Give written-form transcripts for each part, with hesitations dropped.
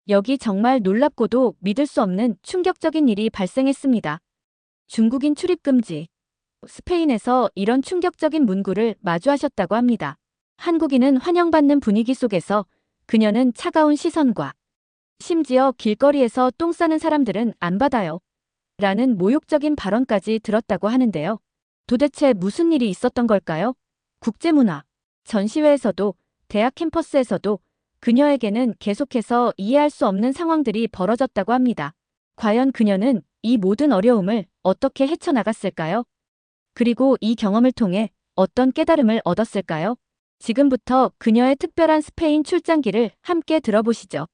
여기 정말 놀랍고도 믿을 수 없는 충격적인 일이 발생했습니다. 중국인 출입 금지. 스페인에서 이런 충격적인 문구를 마주하셨다고 합니다. 한국인은 환영받는 분위기 속에서 그녀는 차가운 시선과 심지어 길거리에서 똥 싸는 사람들은 안 받아요. 라는 모욕적인 발언까지 들었다고 하는데요. 도대체 무슨 일이 있었던 걸까요? 국제문화. 전시회에서도 대학 캠퍼스에서도 그녀에게는 계속해서 이해할 수 없는 상황들이 벌어졌다고 합니다. 과연 그녀는 이 모든 어려움을 어떻게 헤쳐나갔을까요? 그리고 이 경험을 통해 어떤 깨달음을 얻었을까요? 지금부터 그녀의 특별한 스페인 출장기를 함께 들어보시죠.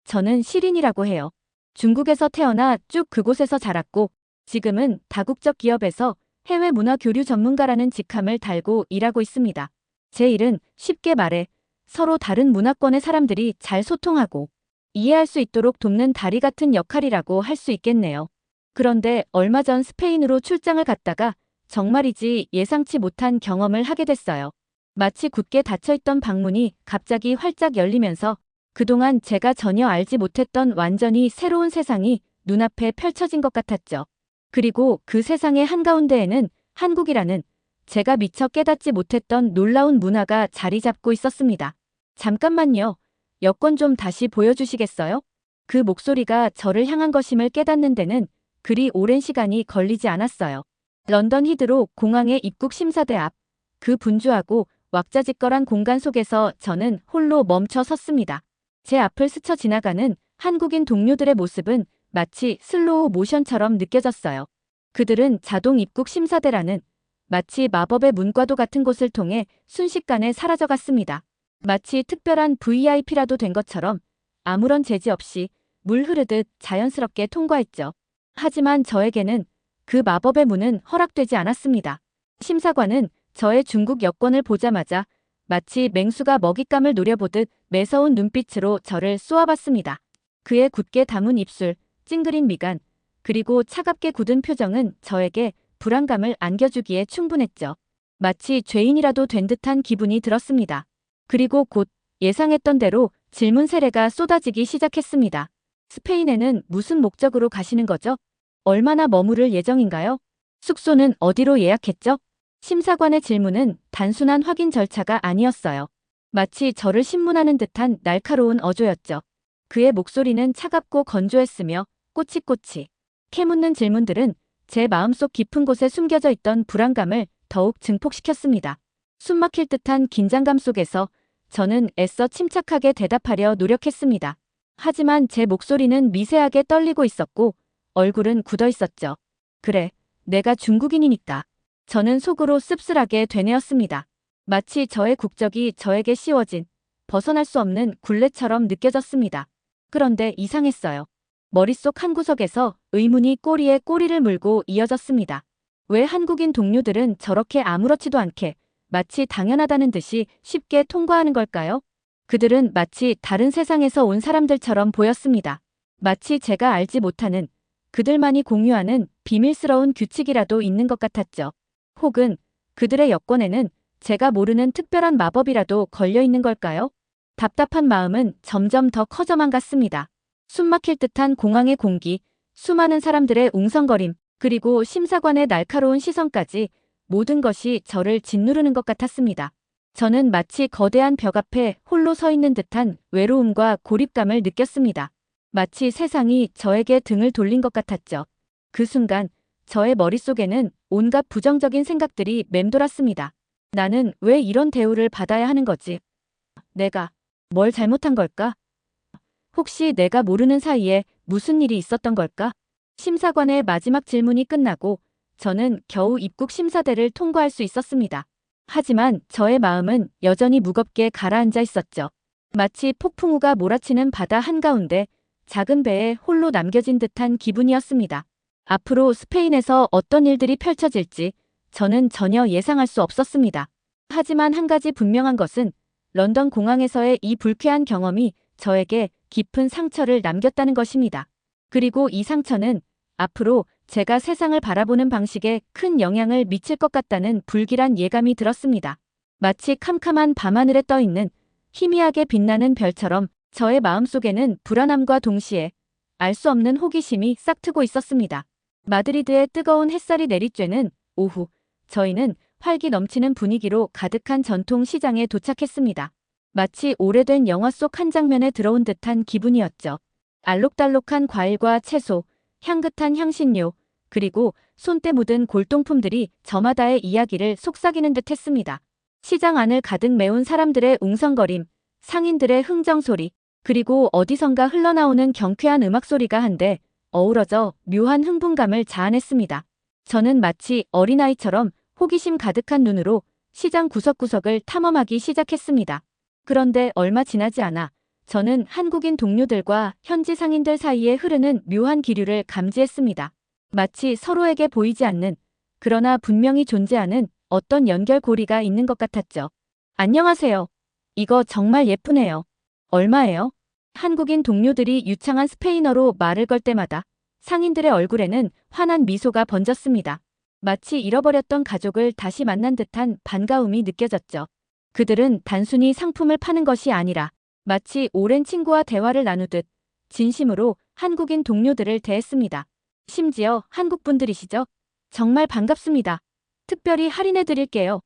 저는 시린이라고 해요. 중국에서 태어나 쭉 그곳에서 자랐고 지금은 다국적 기업에서 해외 문화 교류 전문가라는 직함을 달고 일하고 있습니다. 제 일은 쉽게 말해 서로 다른 문화권의 사람들이 잘 소통하고 이해할 수 있도록 돕는 다리 같은 역할이라고 할 수 있겠네요. 그런데 얼마 전 스페인으로 출장을 갔다가 정말이지 예상치 못한 경험을 하게 됐어요. 마치 굳게 닫혀있던 방문이 갑자기 활짝 열리면서 그동안 제가 전혀 알지 못했던 완전히 새로운 세상이 눈앞에 펼쳐진 것 같았죠. 그리고 그 세상의 한가운데에는 한국이라는 제가 미처 깨닫지 못했던 놀라운 문화가 자리 잡고 있었습니다. 잠깐만요. 여권 좀 다시 보여주시겠어요? 그 목소리가 저를 향한 것임을 깨닫는 데는 그리 오랜 시간이 걸리지 않았어요. 런던 히드로 공항의 입국 심사대 앞, 그 분주하고 왁자지껄한 공간 속에서 저는 홀로 멈춰 섰습니다. 제 앞을 스쳐 지나가는 한국인 동료들의 모습은 마치 슬로우 모션처럼 느껴졌어요. 그들은 자동 입국 심사대라는 마치 마법의 문과도 같은 곳을 통해 순식간에 사라져갔습니다. 마치 특별한 VIP라도 된 것처럼 아무런 제지 없이 물 흐르듯 자연스럽게 통과했죠. 하지만 저에게는 그 마법의 문은 허락되지 않았습니다. 심사관은 저의 중국 여권을 보자마자 마치 맹수가 먹잇감을 노려보듯 매서운 눈빛으로 저를 쏘아봤습니다. 그의 굳게 담은 입술, 찡그린 미간, 그리고 차갑게 굳은 표정은 저에게 불안감을 안겨주기에 충분했죠. 마치 죄인이라도 된 듯한 기분이 들었습니다. 그리고 곧 예상했던 대로 질문 세례가 쏟아지기 시작했습니다. 스페인에는 무슨 목적으로 가시는 거죠? 얼마나 머무를 예정인가요? 숙소는 어디로 예약했죠? 심사관의 질문은 단순한 확인 절차가 아니었어요. 마치 저를 신문하는 듯한 날카로운 어조였죠. 그의 목소리는 차갑고 건조했으며 꼬치꼬치 캐묻는 질문들은 제 마음속 깊은 곳에 숨겨져 있던 불안감을 더욱 증폭시켰습니다. 숨막힐 듯한 긴장감 속에서 저는 애써 침착하게 대답하려 노력했습니다. 하지만 제 목소리는 미세하게 떨리고 있었고 얼굴은 굳어 있었죠. 그래, 내가 중국인이니까. 저는 속으로 씁쓸하게 되뇌었습니다. 마치 저의 국적이 저에게 씌워진 벗어날 수 없는 굴레처럼 느껴졌습니다. 그런데 이상했어요. 머릿속 한구석에서 의문이 꼬리에 꼬리를 물고 이어졌습니다. 왜 한국인 동료들은 저렇게 아무렇지도 않게 마치 당연하다는 듯이 쉽게 통과하는 걸까요? 그들은 마치 다른 세상에서 온 사람들처럼 보였습니다. 마치 제가 알지 못하는 그들만이 공유하는 비밀스러운 규칙이라도 있는 것 같았죠. 혹은 그들의 여권에는 제가 모르는 특별한 마법이라도 걸려 있는 걸까요? 답답한 마음은 점점 더 커져만 갔습니다. 숨막힐 듯한 공항의 공기, 수많은 사람들의 웅성거림, 그리고 심사관의 날카로운 시선까지 모든 것이 저를 짓누르는 것 같았습니다. 저는 마치 거대한 벽 앞에 홀로 서 있는 듯한 외로움과 고립감을 느꼈습니다. 마치 세상이 저에게 등을 돌린 것 같았죠. 그 순간 저의 머릿속에는 온갖 부정적인 생각들이 맴돌았습니다. 나는 왜 이런 대우를 받아야 하는 거지? 내가 뭘 잘못한 걸까? 혹시 내가 모르는 사이에 무슨 일이 있었던 걸까? 심사관의 마지막 질문이 끝나고 저는 겨우 입국 심사대를 통과할 수 있었습니다. 하지만 저의 마음은 여전히 무겁게 가라앉아 있었죠. 마치 폭풍우가 몰아치는 바다 한가운데 작은 배에 홀로 남겨진 듯한 기분이었습니다. 앞으로 스페인에서 어떤 일들이 펼쳐질지 저는 전혀 예상할 수 없었습니다. 하지만 한 가지 분명한 것은 런던 공항에서의 이 불쾌한 경험이 저에게 깊은 상처를 남겼다는 것입니다. 그리고 이 상처는 앞으로 제가 세상을 바라보는 방식에 큰 영향을 미칠 것 같다는 불길한 예감이 들었습니다. 마치 캄캄한 밤하늘에 떠있는 희미하게 빛나는 별처럼 저의 마음속에는 불안함과 동시에 알 수 없는 호기심이 싹트고 있었습니다. 마드리드의 뜨거운 햇살이 내리쬐는 오후, 저희는 활기 넘치는 분위기로 가득한 전통 시장에 도착했습니다. 마치 오래된 영화 속 한 장면에 들어온 듯한 기분이었죠. 알록달록한 과일과 채소, 향긋한 향신료, 그리고 손때 묻은 골동품들이 저마다의 이야기를 속삭이는 듯 했습니다. 시장 안을 가득 메운 사람들의 웅성거림, 상인들의 흥정소리, 그리고 어디선가 흘러나오는 경쾌한 음악 소리가 한데 어우러져 묘한 흥분감을 자아냈습니다. 저는 마치 어린아이처럼 호기심 가득한 눈으로 시장 구석구석을 탐험하기 시작했습니다. 그런데 얼마 지나지 않아 저는 한국인 동료들과 현지 상인들 사이에 흐르는 묘한 기류를 감지했습니다. 마치 서로에게 보이지 않는, 그러나 분명히 존재하는 어떤 연결고리가 있는 것 같았죠. 안녕하세요. 이거 정말 예쁘네요. 얼마예요? 한국인 동료들이 유창한 스페인어로 말을 걸 때마다 상인들의 얼굴에는 환한 미소가 번졌습니다. 마치 잃어버렸던 가족을 다시 만난 듯한 반가움이 느껴졌죠. 그들은 단순히 상품을 파는 것이 아니라 마치 오랜 친구와 대화를 나누듯 진심으로 한국인 동료들을 대했습니다. 심지어 한국 분들이시죠? 정말 반갑습니다. 특별히 할인해 드릴게요.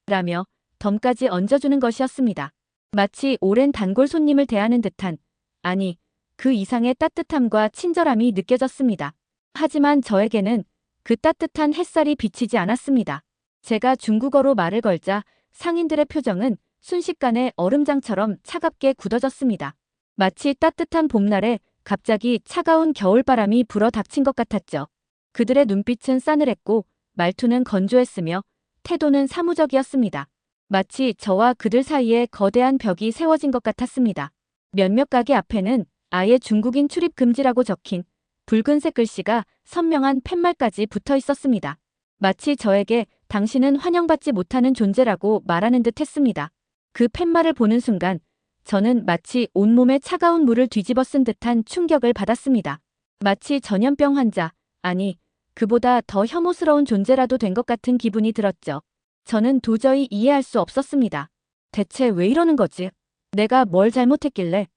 라며 덤까지 얹어주는 것이었습니다. 마치 오랜 단골 손님을 대하는 듯한, 아니, 그 이상의 따뜻함과 친절함이 느껴졌습니다. 하지만 저에게는 그 따뜻한 햇살이 비치지 않았습니다. 제가 중국어로 말을 걸자 상인들의 표정은 순식간에 얼음장처럼 차갑게 굳어졌습니다. 마치 따뜻한 봄날에 갑자기 차가운 겨울바람이 불어 닥친 것 같았죠. 그들의 눈빛은 싸늘했고 말투는 건조했으며 태도는 사무적이었습니다. 마치 저와 그들 사이에 거대한 벽이 세워진 것 같았습니다. 몇몇 가게 앞에는 아예 중국인 출입 금지라고 적힌 붉은색 글씨가 선명한 팻말까지 붙어 있었습니다. 마치 저에게 당신은 환영받지 못하는 존재라고 말하는 듯 했습니다. 그 팻말을 보는 순간 저는 마치 온몸에 차가운 물을 뒤집어 쓴 듯한 충격을 받았습니다. 마치 전염병 환자, 아니, 그보다 더 혐오스러운 존재라도 된 것 같은 기분이 들었죠. 저는 도저히 이해할 수 없었습니다. 대체 왜 이러는 거지? 내가 뭘 잘못했길래?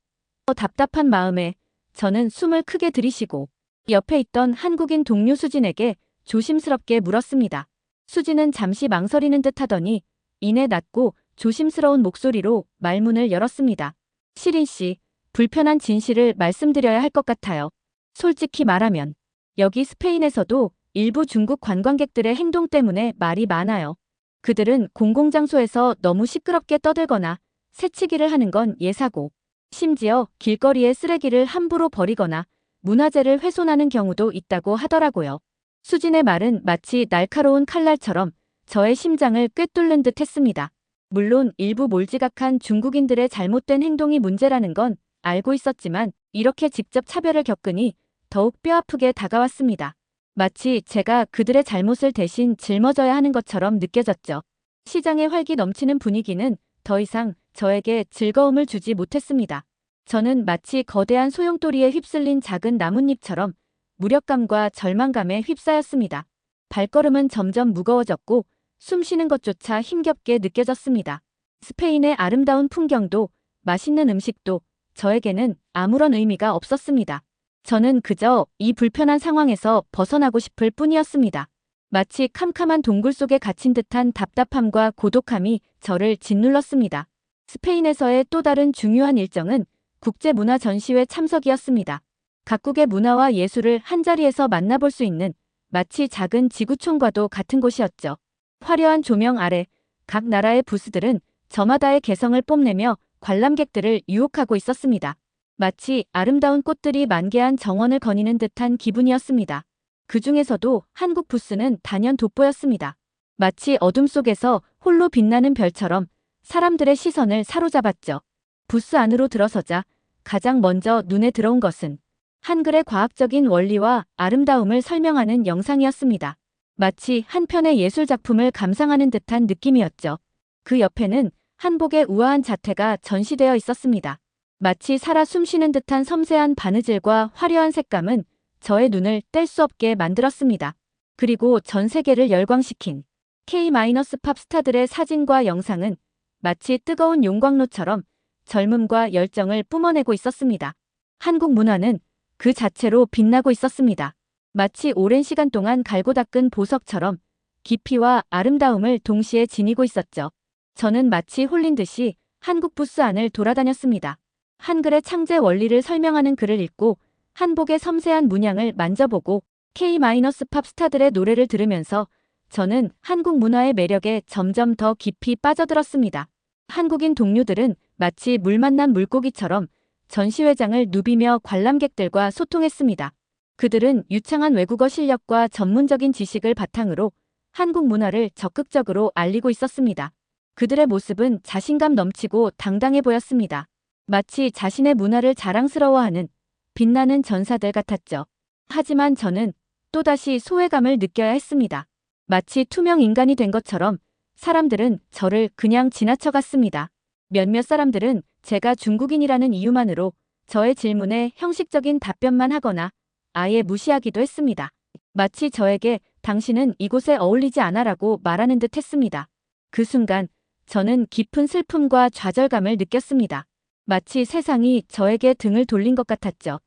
답답한 마음에 저는 숨을 크게 들이쉬고 옆에 있던 한국인 동료 수진에게 조심스럽게 물었습니다. 수진은 잠시 망설이는 듯 하더니 이내 낮고 조심스러운 목소리로 말문을 열었습니다. 시린 씨, 불편한 진실을 말씀드려야 할 것 같아요. 솔직히 말하면 여기 스페인에서도 일부 중국 관광객들의 행동 때문에 말이 많아요. 그들은 공공장소에서 너무 시끄럽게 떠들거나 새치기를 하는 건 예사고, 심지어 길거리에 쓰레기를 함부로 버리거나 문화재를 훼손하는 경우도 있다고 하더라고요. 수진의 말은 마치 날카로운 칼날처럼 저의 심장을 꿰뚫는 듯 했습니다. 물론 일부 몰지각한 중국인들의 잘못된 행동이 문제라는 건 알고 있었지만 이렇게 직접 차별을 겪으니 더욱 뼈아프게 다가왔습니다. 마치 제가 그들의 잘못을 대신 짊어져야 하는 것처럼 느껴졌죠. 시장의 활기 넘치는 분위기는 더 이상 저에게 즐거움을 주지 못했습니다. 저는 마치 거대한 소용돌이에 휩쓸린 작은 나뭇잎처럼 무력감과 절망감에 휩싸였습니다. 발걸음은 점점 무거워졌고 숨 쉬는 것조차 힘겹게 느껴졌습니다. 스페인의 아름다운 풍경도 맛있는 음식도 저에게는 아무런 의미가 없었습니다. 저는 그저 이 불편한 상황에서 벗어나고 싶을 뿐이었습니다. 마치 캄캄한 동굴 속에 갇힌 듯한 답답함과 고독함이 저를 짓눌렀습니다. 스페인에서의 또 다른 중요한 일정은 국제문화전시회 참석이었습니다. 각국의 문화와 예술을 한자리에서 만나볼 수 있는 마치 작은 지구촌과도 같은 곳이었죠. 화려한 조명 아래 각 나라의 부스들은 저마다의 개성을 뽐내며 관람객들을 유혹하고 있었습니다. 마치 아름다운 꽃들이 만개한 정원을 거니는 듯한 기분이었습니다. 그 중에서도 한국 부스는 단연 돋보였습니다. 마치 어둠 속에서 홀로 빛나는 별처럼 사람들의 시선을 사로잡았죠. 부스 안으로 들어서자 가장 먼저 눈에 들어온 것은 한글의 과학적인 원리와 아름다움을 설명하는 영상이었습니다. 마치 한 편의 예술작품을 감상하는 듯한 느낌이었죠. 그 옆에는 한복의 우아한 자태가 전시되어 있었습니다. 마치 살아 숨쉬는 듯한 섬세한 바느질과 화려한 색감은 저의 눈을 뗄 수 없게 만들었습니다. 그리고 전 세계를 열광시킨 K-팝 스타들의 사진과 영상은 마치 뜨거운 용광로처럼 젊음과 열정을 뿜어내고 있었습니다. 한국 문화는 그 자체로 빛나고 있었습니다. 마치 오랜 시간 동안 갈고 닦은 보석처럼 깊이와 아름다움을 동시에 지니고 있었죠. 저는 마치 홀린 듯이 한국 부스 안을 돌아다녔습니다. 한글의 창제 원리를 설명하는 글을 읽고 한복의 섬세한 문양을 만져보고 K-팝 스타들의 노래를 들으면서 저는 한국 문화의 매력에 점점 더 깊이 빠져들었습니다. 한국인 동료들은 마치 물 만난 물고기처럼 전시회장을 누비며 관람객들과 소통했습니다. 그들은 유창한 외국어 실력과 전문적인 지식을 바탕으로 한국 문화를 적극적으로 알리고 있었습니다. 그들의 모습은 자신감 넘치고 당당해 보였습니다. 마치 자신의 문화를 자랑스러워하는 빛나는 전사들 같았죠. 하지만 저는 또다시 소외감을 느껴야 했습니다. 마치 투명 인간이 된 것처럼 사람들은 저를 그냥 지나쳐갔습니다. 몇몇 사람들은 제가 중국인이라는 이유만으로 저의 질문에 형식적인 답변만 하거나 아예 무시하기도 했습니다. 마치 저에게 당신은 이곳에 어울리지 않아라고 말하는 듯 했습니다. 그 순간 저는 깊은 슬픔과 좌절감을 느꼈습니다. 마치 세상이 저에게 등을 돌린 것 같았죠.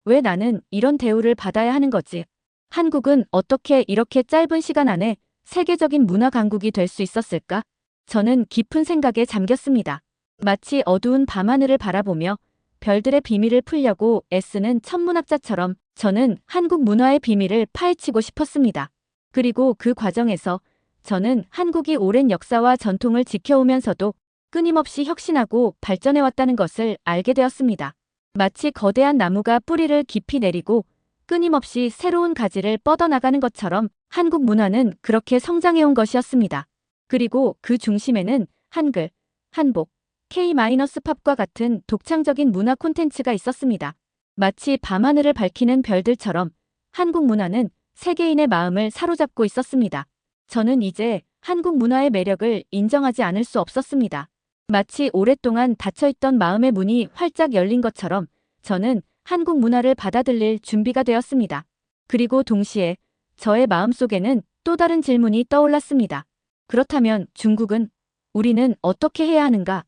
왜 나는 이런 대우를 받아야 하는 거지? 한국은 어떻게 이렇게 짧은 시간 안에 세계적인 문화 강국이 될 수 있었을까? 저는 깊은 생각에 잠겼습니다. 마치 어두운 밤하늘을 바라보며 별들의 비밀을 풀려고 애쓰는 천문학자처럼 저는 한국 문화의 비밀을 파헤치고 싶었습니다. 그리고 그 과정에서 저는 한국이 오랜 역사와 전통을 지켜오면서도 끊임없이 혁신하고 발전해왔다는 것을 알게 되었습니다. 마치 거대한 나무가 뿌리를 깊이 내리고 끊임없이 새로운 가지를 뻗어나가는 것처럼 한국 문화는 그렇게 성장해온 것이었습니다. 그리고 그 중심에는 한글, 한복, K-팝과 같은 독창적인 문화 콘텐츠가 있었습니다. 마치 밤하늘을 밝히는 별들처럼 한국 문화는 세계인의 마음을 사로잡고 있었습니다. 저는 이제 한국 문화의 매력을 인정하지 않을 수 없었습니다. 마치 오랫동안 닫혀있던 마음의 문이 활짝 열린 것처럼 저는 한국 문화를 받아들일 준비가 되었습니다. 그리고 동시에 저의 마음속에는 또 다른 질문이 떠올랐습니다. 그렇다면 중국은, 우리는 어떻게 해야 하는가?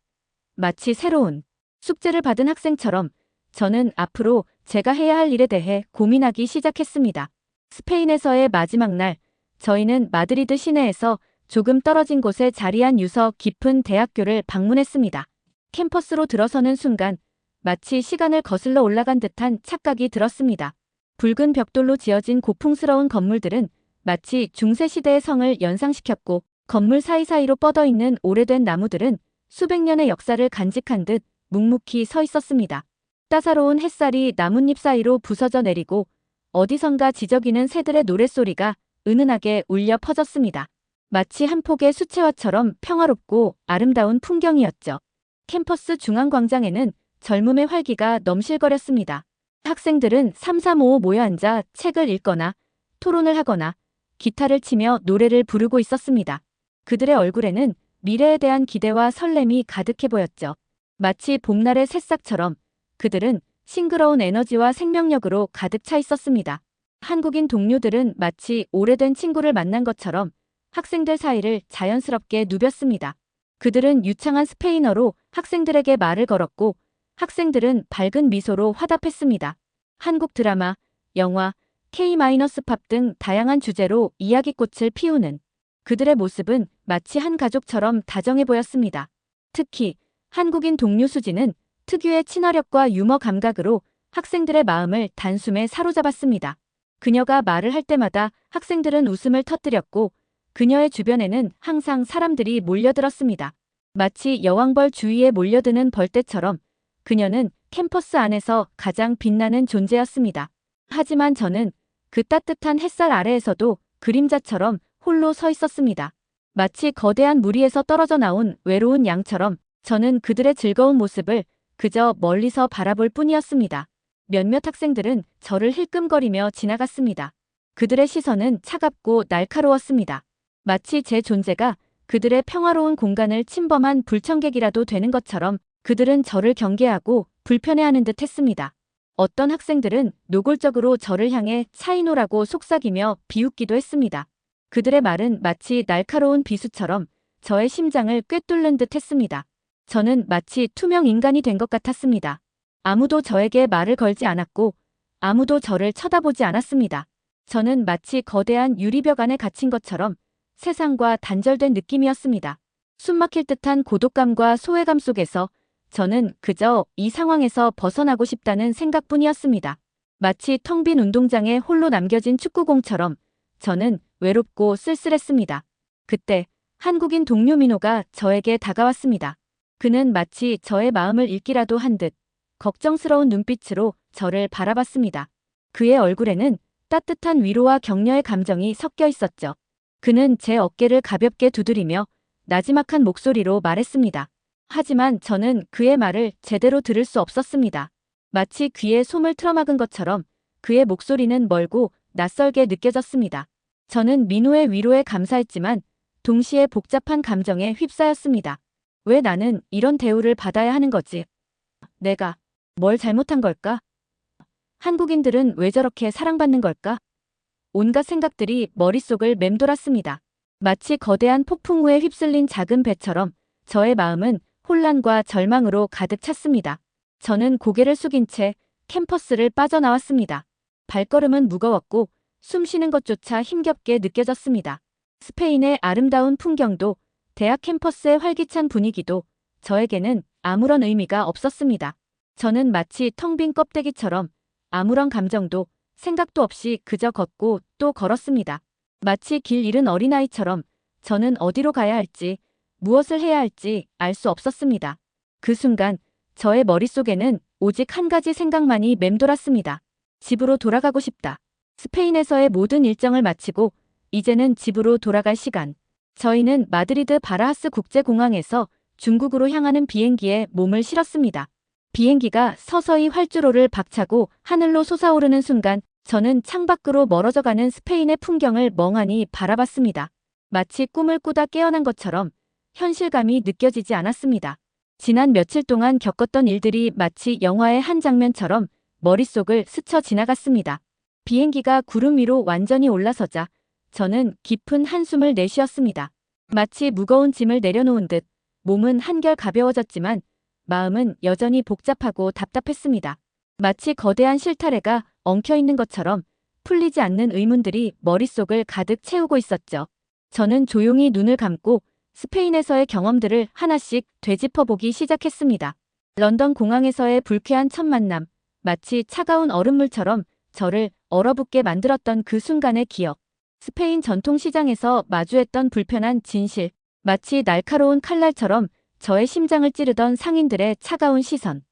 마치 새로운 숙제를 받은 학생처럼 저는 앞으로 제가 해야 할 일에 대해 고민하기 시작했습니다. 스페인에서의 마지막 날, 저희는 마드리드 시내에서 조금 떨어진 곳에 자리한 유서 깊은 대학교를 방문했습니다. 캠퍼스로 들어서는 순간 마치 시간을 거슬러 올라간 듯한 착각이 들었습니다. 붉은 벽돌로 지어진 고풍스러운 건물들은 마치 중세시대의 성을 연상시켰고 건물 사이사이로 뻗어있는 오래된 나무들은 수백 년의 역사를 간직한 듯 묵묵히 서 있었습니다. 따사로운 햇살이 나뭇잎 사이로 부서져 내리고 어디선가 지저귀는 새들의 노랫소리가 은은하게 울려 퍼졌습니다. 마치 한 폭의 수채화처럼 평화롭고 아름다운 풍경이었죠. 캠퍼스 중앙광장에는 젊음의 활기가 넘실거렸습니다. 학생들은 삼삼오오 모여 앉아 책을 읽거나 토론을 하거나 기타를 치며 노래를 부르고 있었습니다. 그들의 얼굴에는 미래에 대한 기대와 설렘이 가득해 보였죠. 마치 봄날의 새싹처럼 그들은 싱그러운 에너지와 생명력으로 가득 차 있었습니다. 한국인 동료들은 마치 오래된 친구를 만난 것처럼 학생들 사이를 자연스럽게 누볐습니다. 그들은 유창한 스페인어로 학생들에게 말을 걸었고 학생들은 밝은 미소로 화답했습니다. 한국 드라마, 영화, K-팝 등 다양한 주제로 이야기꽃을 피우는 그들의 모습은 마치 한 가족처럼 다정해 보였습니다. 특히 한국인 동료 수지는 특유의 친화력과 유머 감각으로 학생들의 마음을 단숨에 사로잡았습니다. 그녀가 말을 할 때마다 학생들은 웃음을 터뜨렸고 그녀의 주변에는 항상 사람들이 몰려들었습니다. 마치 여왕벌 주위에 몰려드는 벌떼처럼 그녀는 캠퍼스 안에서 가장 빛나는 존재였습니다. 하지만 저는 그 따뜻한 햇살 아래에서도 그림자처럼 홀로 서 있었습니다. 마치 거대한 무리에서 떨어져 나온 외로운 양처럼 저는 그들의 즐거운 모습을 그저 멀리서 바라볼 뿐이었습니다. 몇몇 학생들은 저를 힐끔거리며 지나갔습니다. 그들의 시선은 차갑고 날카로웠습니다. 마치 제 존재가 그들의 평화로운 공간을 침범한 불청객이라도 되는 것처럼 그들은 저를 경계하고 불편해하는 듯 했습니다. 어떤 학생들은 노골적으로 저를 향해 차이노라고 속삭이며 비웃기도 했습니다. 그들의 말은 마치 날카로운 비수처럼 저의 심장을 꿰뚫는 듯 했습니다. 저는 마치 투명 인간이 된 것 같았습니다. 아무도 저에게 말을 걸지 않았고 아무도 저를 쳐다보지 않았습니다. 저는 마치 거대한 유리벽 안에 갇힌 것처럼 세상과 단절된 느낌이었습니다. 숨막힐 듯한 고독감과 소외감 속에서 저는 그저 이 상황에서 벗어나고 싶다는 생각뿐이었습니다. 마치 텅 빈 운동장에 홀로 남겨진 축구공처럼 저는 외롭고 쓸쓸했습니다. 그때 한국인 동료 민호가 저에게 다가왔습니다. 그는 마치 저의 마음을 읽기라도 한 듯 걱정스러운 눈빛으로 저를 바라봤습니다. 그의 얼굴에는 따뜻한 위로와 격려의 감정이 섞여 있었죠. 그는 제 어깨를 가볍게 두드리며 나지막한 목소리로 말했습니다. 하지만 저는 그의 말을 제대로 들을 수 없었습니다. 마치 귀에 솜을 틀어막은 것처럼 그의 목소리는 멀고 낯설게 느껴졌습니다. 저는 민호의 위로에 감사했지만 동시에 복잡한 감정에 휩싸였습니다. 왜 나는 이런 대우를 받아야 하는 거지? 내가 뭘 잘못한 걸까? 한국인들은 왜 저렇게 사랑받는 걸까? 온갖 생각들이 머릿속을 맴돌았습니다. 마치 거대한 폭풍 우에 휩쓸린 작은 배처럼 저의 마음은 혼란과 절망으로 가득 찼습니다. 저는 고개를 숙인 채 캠퍼스를 빠져나왔습니다. 발걸음은 무거웠고 숨 쉬는 것조차 힘겹게 느껴졌습니다. 스페인의 아름다운 풍경도 대학 캠퍼스의 활기찬 분위기도 저에게는 아무런 의미가 없었습니다. 저는 마치 텅 빈 껍데기처럼 아무런 감정도 생각도 없이 그저 걷고 또 걸었습니다. 마치 길 잃은 어린아이처럼 저는 어디로 가야 할지, 무엇을 해야 할지 알 수 없었습니다. 그 순간 저의 머릿속에는 오직 한 가지 생각만이 맴돌았습니다. 집으로 돌아가고 싶다. 스페인에서의 모든 일정을 마치고 이제는 집으로 돌아갈 시간. 저희는 마드리드 바라하스 국제공항에서 중국으로 향하는 비행기에 몸을 실었습니다. 비행기가 서서히 활주로를 박차고 하늘로 솟아오르는 순간 저는 창밖으로 멀어져가는 스페인의 풍경을 멍하니 바라봤습니다. 마치 꿈을 꾸다 깨어난 것처럼 현실감이 느껴지지 않았습니다. 지난 며칠 동안 겪었던 일들이 마치 영화의 한 장면처럼 머릿속을 스쳐 지나갔습니다. 비행기가 구름 위로 완전히 올라서자 저는 깊은 한숨을 내쉬었습니다. 마치 무거운 짐을 내려놓은 듯 몸은 한결 가벼워졌지만 마음은 여전히 복잡하고 답답했습니다. 마치 거대한 실타래가 엉켜있는 것처럼 풀리지 않는 의문들이 머릿속을 가득 채우고 있었죠. 저는 조용히 눈을 감고 스페인에서의 경험들을 하나씩 되짚어보기 시작했습니다. 런던 공항에서의 불쾌한 첫 만남, 마치 차가운 얼음물처럼 저를 얼어붙게 만들었던 그 순간의 기억. 스페인 전통시장에서 마주했던 불편한 진실, 마치 날카로운 칼날처럼 저의 심장을 찌르던 상인들의 차가운 시선.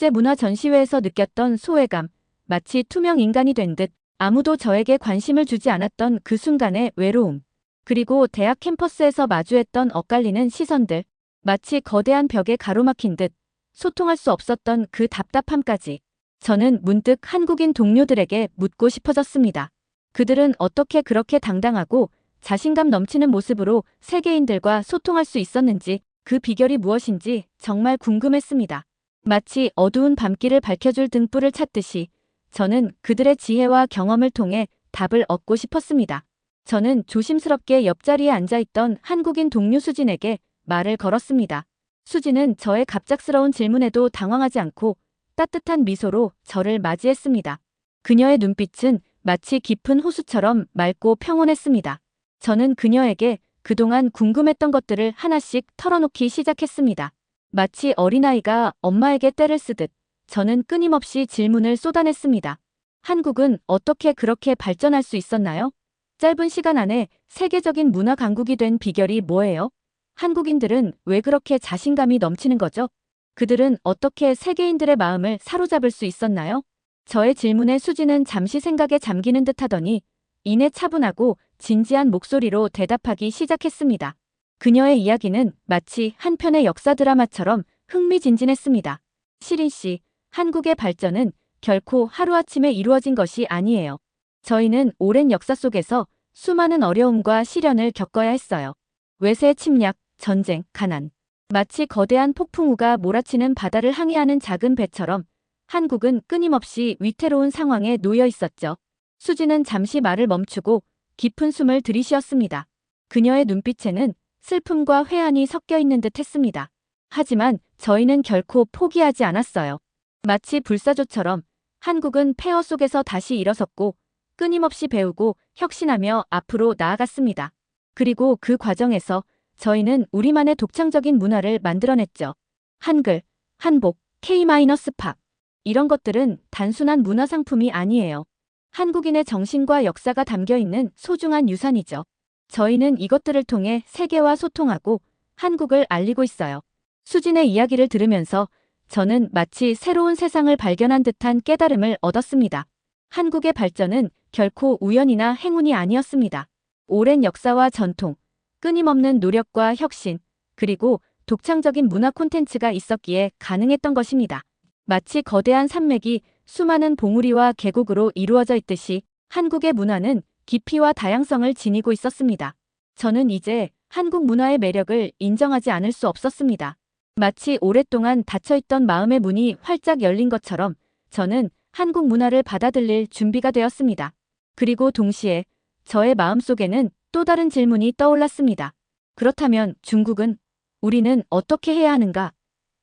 국제문화전시회에서 느꼈던 소외감, 마치 투명 인간이 된 듯 아무도 저에게 관심을 주지 않았던 그 순간의 외로움. 그리고 대학 캠퍼스에서 마주했던 엇갈리는 시선들, 마치 거대한 벽에 가로막힌 듯 소통할 수 없었던 그 답답함까지. 저는 문득 한국인 동료들에게 묻고 싶어졌습니다. 그들은 어떻게 그렇게 당당하고 자신감 넘치는 모습으로 세계인들과 소통할 수 있었는지, 그 비결이 무엇인지 정말 궁금했습니다. 마치 어두운 밤길을 밝혀줄 등불을 찾듯이 저는 그들의 지혜와 경험을 통해 답을 얻고 싶었습니다. 저는 조심스럽게 옆자리에 앉아있던 한국인 동료 수진에게 말을 걸었습니다. 수진은 저의 갑작스러운 질문에도 당황하지 않고 따뜻한 미소로 저를 맞이했습니다. 그녀의 눈빛은 마치 깊은 호수처럼 맑고 평온했습니다. 저는 그녀에게 그동안 궁금했던 것들을 하나씩 털어놓기 시작했습니다. 마치 어린아이가 엄마에게 떼를 쓰듯 저는 끊임없이 질문을 쏟아냈습니다. 한국은 어떻게 그렇게 발전할 수 있었나요? 짧은 시간 안에 세계적인 문화 강국이 된 비결이 뭐예요? 한국인들은 왜 그렇게 자신감이 넘치는 거죠? 그들은 어떻게 세계인들의 마음을 사로잡을 수 있었나요? 저의 질문에 수지는 잠시 생각에 잠기는 듯 하더니 이내 차분하고 진지한 목소리로 대답하기 시작했습니다. 그녀의 이야기는 마치 한 편의 역사 드라마처럼 흥미진진했습니다. 시린 씨, 한국의 발전은 결코 하루아침에 이루어진 것이 아니에요. 저희는 오랜 역사 속에서 수많은 어려움과 시련을 겪어야 했어요. 외세 침략, 전쟁, 가난. 마치 거대한 폭풍우가 몰아치는 바다를 항해하는 작은 배처럼 한국은 끊임없이 위태로운 상황에 놓여 있었죠. 수지는 잠시 말을 멈추고 깊은 숨을 들이쉬었습니다. 그녀의 눈빛에는 슬픔과 회한이 섞여 있는 듯 했습니다. 하지만 저희는 결코 포기하지 않았어요. 마치 불사조처럼 한국은 폐허 속에서 다시 일어섰고 끊임없이 배우고 혁신하며 앞으로 나아갔습니다. 그리고 그 과정에서 저희는 우리만의 독창적인 문화를 만들어냈죠. 한글, 한복, K-팝. 이런 것들은 단순한 문화 상품이 아니에요. 한국인의 정신과 역사가 담겨 있는 소중한 유산이죠. 저희는 이것들을 통해 세계와 소통하고 한국을 알리고 있어요. 수진의 이야기를 들으면서 저는 마치 새로운 세상을 발견한 듯한 깨달음을 얻었습니다. 한국의 발전은 결코 우연이나 행운이 아니었습니다. 오랜 역사와 전통, 끊임없는 노력과 혁신, 그리고 독창적인 문화 콘텐츠가 있었기에 가능했던 것입니다. 마치 거대한 산맥이 수많은 봉우리와 계곡으로 이루어져 있듯이 한국의 문화는 깊이와 다양성을 지니고 있었습니다. 저는 이제 한국 문화의 매력을 인정하지 않을 수 없었습니다. 마치 오랫동안 닫혀있던 마음의 문이 활짝 열린 것처럼 저는 한국 문화를 받아들일 준비가 되었습니다. 그리고 동시에 저의 마음속에는 또 다른 질문이 떠올랐습니다. 그렇다면 중국은, 우리는 어떻게 해야 하는가?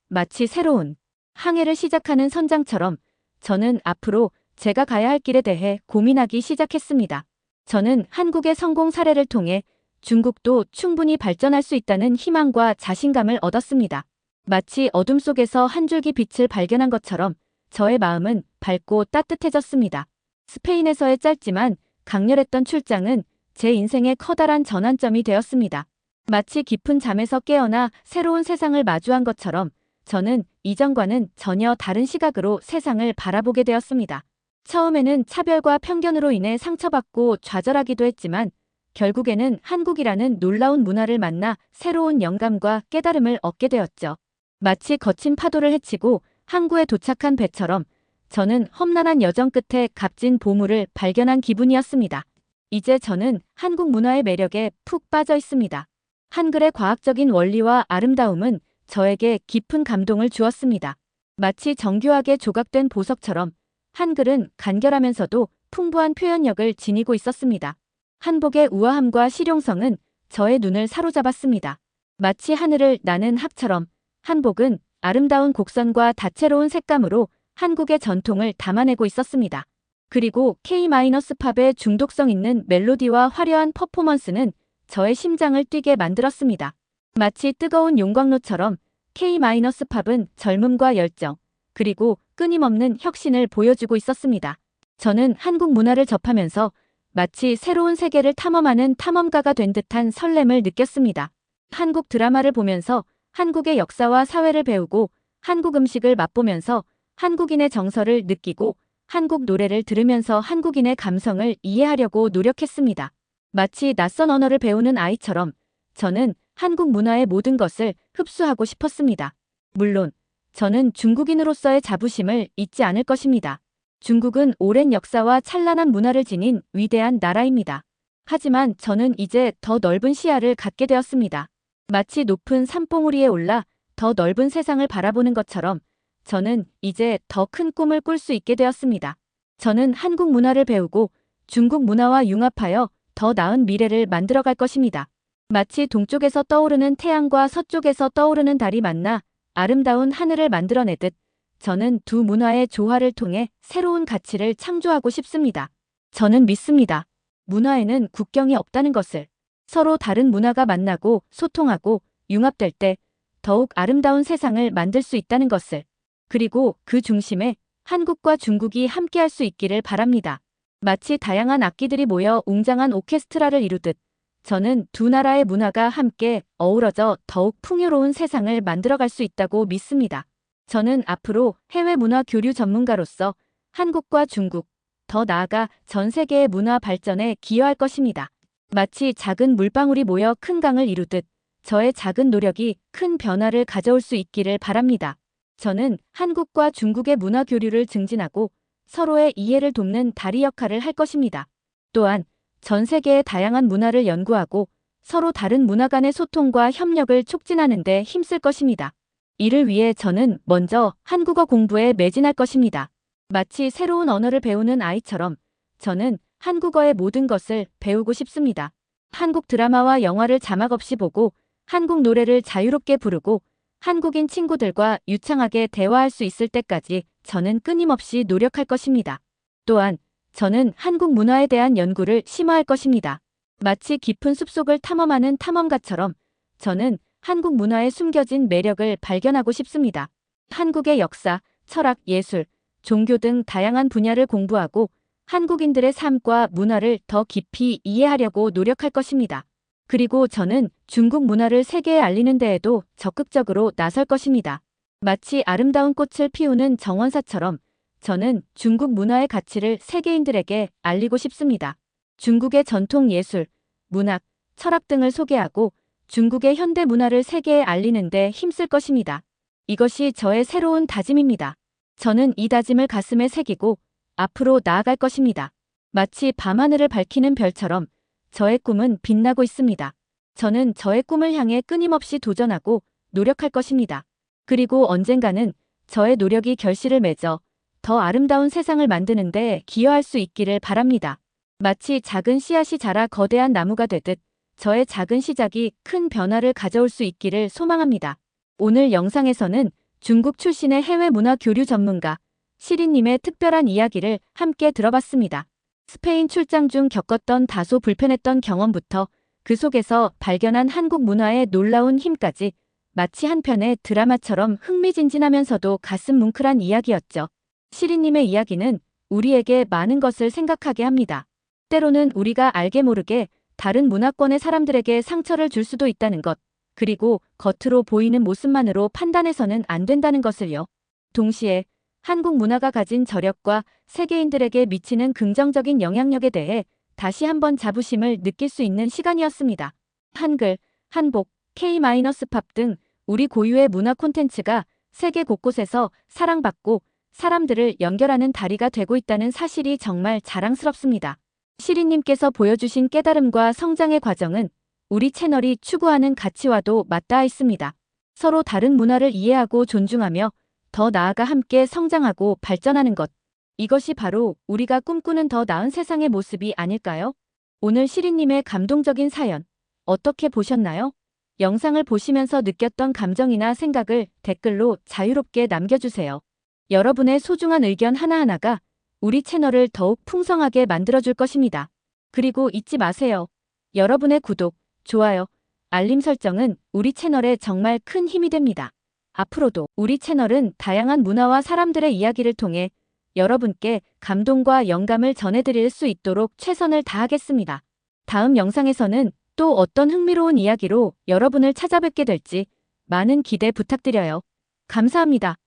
마치 새로운 항해를 시작하는 선장처럼 저는 앞으로 제가 가야 할 길에 대해 고민하기 시작했습니다. 저는 한국의 성공 사례를 통해 중국도 충분히 발전할 수 있다는 희망과 자신감을 얻었습니다. 마치 어둠 속에서 한 줄기 빛을 발견한 것처럼 저의 마음은 밝고 따뜻해졌습니다. 스페인에서의 짧지만 강렬했던 출장은 제 인생의 커다란 전환점이 되었습니다. 마치 깊은 잠에서 깨어나 새로운 세상을 마주한 것처럼 저는 이전과는 전혀 다른 시각으로 세상을 바라보게 되었습니다. 처음에는 차별과 편견으로 인해 상처받고 좌절하기도 했지만 결국에는 한국이라는 놀라운 문화를 만나 새로운 영감과 깨달음을 얻게 되었죠. 마치 거친 파도를 헤치고 항구에 도착한 배처럼 저는 험난한 여정 끝에 값진 보물을 발견한 기분이었습니다. 이제 저는 한국 문화의 매력에 푹 빠져 있습니다. 한글의 과학적인 원리와 아름다움은 저에게 깊은 감동을 주었습니다. 마치 정교하게 조각된 보석처럼 한글은 간결하면서도 풍부한 표현력을 지니고 있었습니다. 한복의 우아함과 실용성은 저의 눈을 사로잡았습니다. 마치 하늘을 나는 학처럼 한복은 아름다운 곡선과 다채로운 색감으로 한국의 전통을 담아내고 있었습니다. 그리고 K-팝의 중독성 있는 멜로디와 화려한 퍼포먼스는 저의 심장을 뛰게 만들었습니다. 마치 뜨거운 용광로처럼 K-팝은 젊음과 열정, 그리고 끊임없는 혁신을 보여주고 있었습니다. 저는 한국 문화를 접하면서 마치 새로운 세계를 탐험하는 탐험가가 된 듯한 설렘을 느꼈습니다. 한국 드라마를 보면서 한국의 역사와 사회를 배우고 한국 음식을 맛보면서 한국인의 정서를 느끼고 한국 노래를 들으면서 한국인의 감성을 이해하려고 노력했습니다. 마치 낯선 언어를 배우는 아이처럼 저는 한국 문화의 모든 것을 흡수하고 싶었습니다. 물론 저는 중국인으로서의 자부심을 잊지 않을 것입니다. 중국은 오랜 역사와 찬란한 문화를 지닌 위대한 나라입니다. 하지만 저는 이제 더 넓은 시야를 갖게 되었습니다. 마치 높은 산봉우리에 올라 더 넓은 세상을 바라보는 것처럼 저는 이제 더 큰 꿈을 꿀 수 있게 되었습니다. 저는 한국 문화를 배우고 중국 문화와 융합하여 더 나은 미래를 만들어갈 것입니다. 마치 동쪽에서 떠오르는 태양과 서쪽에서 떠오르는 달이 만나 아름다운 하늘을 만들어내듯 저는 두 문화의 조화를 통해 새로운 가치를 창조하고 싶습니다. 저는 믿습니다. 문화에는 국경이 없다는 것을. 서로 다른 문화가 만나고 소통하고 융합될 때 더욱 아름다운 세상을 만들 수 있다는 것을. 그리고 그 중심에 한국과 중국이 함께할 수 있기를 바랍니다. 마치 다양한 악기들이 모여 웅장한 오케스트라를 이루듯 저는 두 나라의 문화가 함께 어우러져 더욱 풍요로운 세상을 만들어갈 수 있다고 믿습니다. 저는 앞으로 해외 문화 교류 전문가로서 한국과 중국, 더 나아가 전 세계의 문화 발전에 기여할 것입니다. 마치 작은 물방울이 모여 큰 강을 이루듯 저의 작은 노력이 큰 변화를 가져올 수 있기를 바랍니다. 저는 한국과 중국의 문화 교류를 증진하고 서로의 이해를 돕는 다리 역할을 할 것입니다. 또한 전 세계의 다양한 문화를 연구하고 서로 다른 문화 간의 소통과 협력을 촉진하는 데 힘쓸 것입니다. 이를 위해 저는 먼저 한국어 공부에 매진할 것입니다. 마치 새로운 언어를 배우는 아이처럼 저는 한국어의 모든 것을 배우고 싶습니다. 한국 드라마와 영화를 자막 없이 보고 한국 노래를 자유롭게 부르고 한국인 친구들과 유창하게 대화할 수 있을 때까지 저는 끊임없이 노력할 것입니다. 또한 저는 한국 문화에 대한 연구를 심화할 것입니다. 마치 깊은 숲속을 탐험하는 탐험가처럼 저는 한국 문화의 숨겨진 매력을 발견하고 싶습니다. 한국의 역사, 철학, 예술, 종교 등 다양한 분야를 공부하고 한국인들의 삶과 문화를 더 깊이 이해하려고 노력할 것입니다. 그리고 저는 중국 문화를 세계에 알리는 데에도 적극적으로 나설 것입니다. 마치 아름다운 꽃을 피우는 정원사처럼 저는 중국 문화의 가치를 세계인들에게 알리고 싶습니다. 중국의 전통 예술, 문학, 철학 등을 소개하고 중국의 현대 문화를 세계에 알리는 데 힘쓸 것입니다. 이것이 저의 새로운 다짐입니다. 저는 이 다짐을 가슴에 새기고 앞으로 나아갈 것입니다. 마치 밤하늘을 밝히는 별처럼 저의 꿈은 빛나고 있습니다. 저는 저의 꿈을 향해 끊임없이 도전하고 노력할 것입니다. 그리고 언젠가는 저의 노력이 결실을 맺어 더 아름다운 세상을 만드는 데 기여할 수 있기를 바랍니다. 마치 작은 씨앗이 자라 거대한 나무가 되듯 저의 작은 시작이 큰 변화를 가져올 수 있기를 소망합니다. 오늘 영상에서는 중국 출신의 해외 문화 교류 전문가 시리님의 특별한 이야기를 함께 들어봤습니다. 스페인 출장 중 겪었던 다소 불편했던 경험부터 그 속에서 발견한 한국 문화의 놀라운 힘까지 마치 한 편의 드라마처럼 흥미진진하면서도 가슴 뭉클한 이야기였죠. 시리님의 이야기는 우리에게 많은 것을 생각하게 합니다. 때로는 우리가 알게 모르게 다른 문화권의 사람들에게 상처를 줄 수도 있다는 것, 그리고 겉으로 보이는 모습만으로 판단해서는 안 된다는 것을요. 동시에 한국 문화가 가진 저력과 세계인들에게 미치는 긍정적인 영향력에 대해 다시 한번 자부심을 느낄 수 있는 시간이었습니다. 한글, 한복, K-팝 등 우리 고유의 문화 콘텐츠가 세계 곳곳에서 사랑받고 사람들을 연결하는 다리가 되고 있다는 사실이 정말 자랑스럽습니다. 시리님께서 보여주신 깨달음과 성장의 과정은 우리 채널이 추구하는 가치와도 맞닿아 있습니다. 서로 다른 문화를 이해하고 존중하며 더 나아가 함께 성장하고 발전하는 것. 이것이 바로 우리가 꿈꾸는 더 나은 세상의 모습이 아닐까요? 오늘 시리님의 감동적인 사연, 어떻게 보셨나요? 영상을 보시면서 느꼈던 감정이나 생각을 댓글로 자유롭게 남겨주세요. 여러분의 소중한 의견 하나하나가 우리 채널을 더욱 풍성하게 만들어줄 것입니다. 그리고 잊지 마세요. 여러분의 구독, 좋아요, 알림 설정은 우리 채널에 정말 큰 힘이 됩니다. 앞으로도 우리 채널은 다양한 문화와 사람들의 이야기를 통해 여러분께 감동과 영감을 전해드릴 수 있도록 최선을 다하겠습니다. 다음 영상에서는 또 어떤 흥미로운 이야기로 여러분을 찾아뵙게 될지 많은 기대 부탁드려요. 감사합니다.